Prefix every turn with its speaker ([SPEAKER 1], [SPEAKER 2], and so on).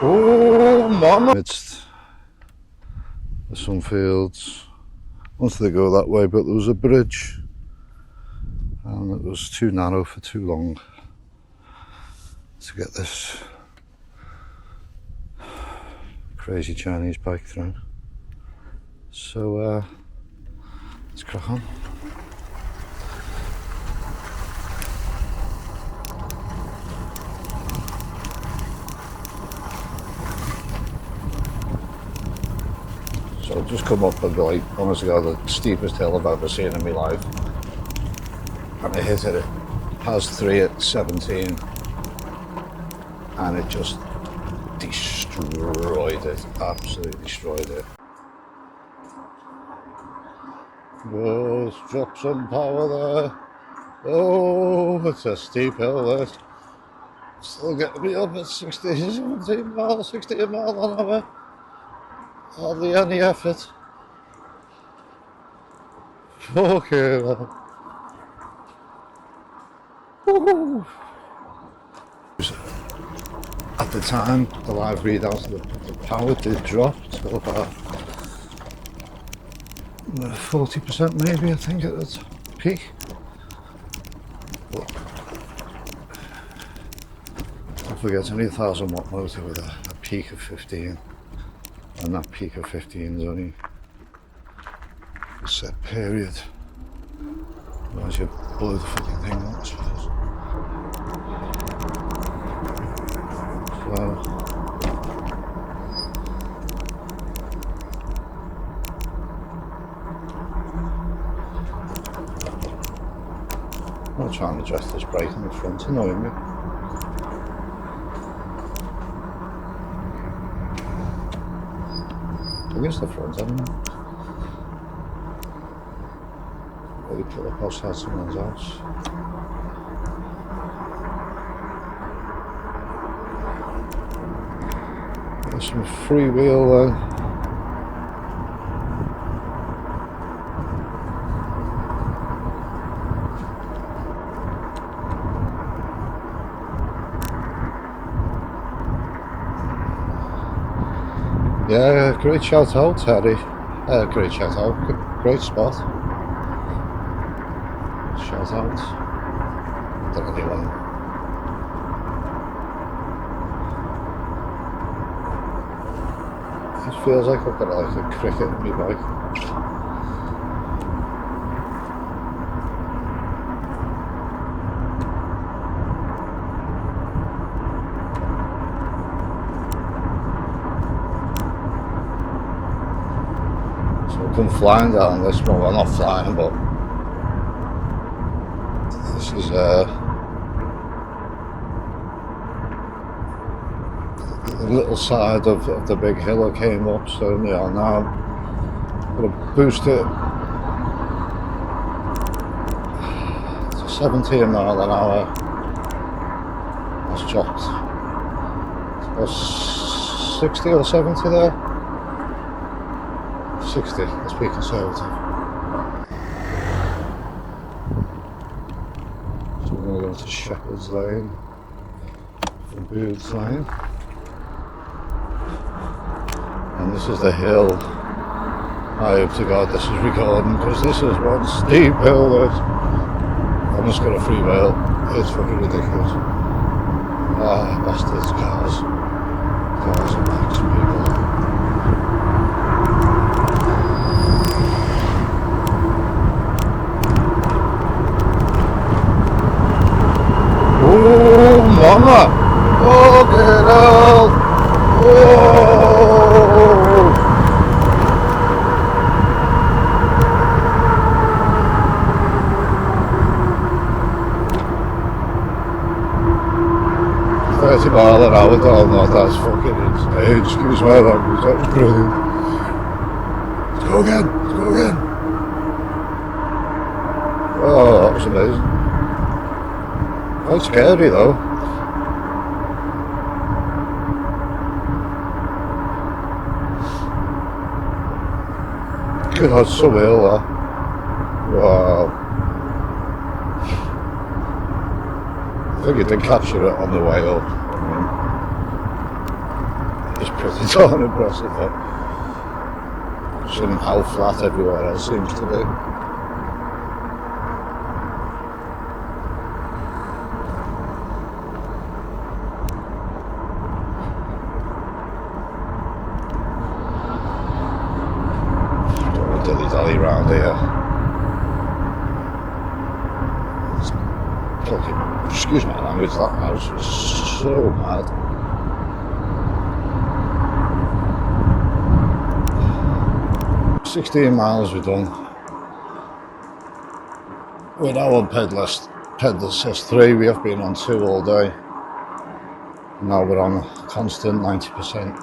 [SPEAKER 1] Oh, mama! It's some fields. Wanted to go that way, but there was a bridge and it was too narrow for too long to get this crazy Chinese bike through. So let's crack on. So I've just come up and like, honestly, the steepest hill I've ever seen in my life. And I hit it, it has 3 at 17. And it just destroyed it, absolutely destroyed it. Oh, it's dropped some power there. Oh, it's a steep hill there. Still getting me up at 16 miles an hour. Hardly any effort. Okay, well. Woo-hoo. At the time, the live readouts, the power did drop to about 40% maybe, I think, at its peak. But don't forget, it's only a 1000 watt motor with a peak of 15. And that peak of 15 is only a set period. Otherwise you blow the fucking thing out. So I'm trying to adjust this brake in the front, annoying me. I guess the front, I don't know. Really put up outside someone's house. There's some freewheel there. Yeah, great shout out, Harry. Great shout out, great spot. Shout out. Not anyone. It feels like I've got like a cricket in my bike. Come flying down this one, well not flying, but this is the little side of the big hill I came up, so yeah, now I'm going to boost it to 17 miles an hour. That's chopped. It's about 60 or 70 there. 60, let's be conservative. So we're going to go to Shepherd's Lane from Booth's Lane. And this is the hill. I hope to God this is recording, because this is one steep hill that I'm just going to freewheel. It's fucking ridiculous. Ah, bastards, cars. Cars and bikes and people. Oh, mama! Oh, get out! Oh! 30 miles an hour down that, that's fucking insane. Excuse my language, that was brilliant. Let's go again, let's go again. Oh, that was amazing. Quite scary though. God, that's so ill that. Wow. I think you did capture it on the way up. pretty darn impressive, but showing how flat everywhere else seems to be. Dilly-dally round here. It's fucking, excuse my language, that house was so mad. "16 miles we've done. We're now on pedalist S3, we have been on 2 all day. Now we're on a constant 90%.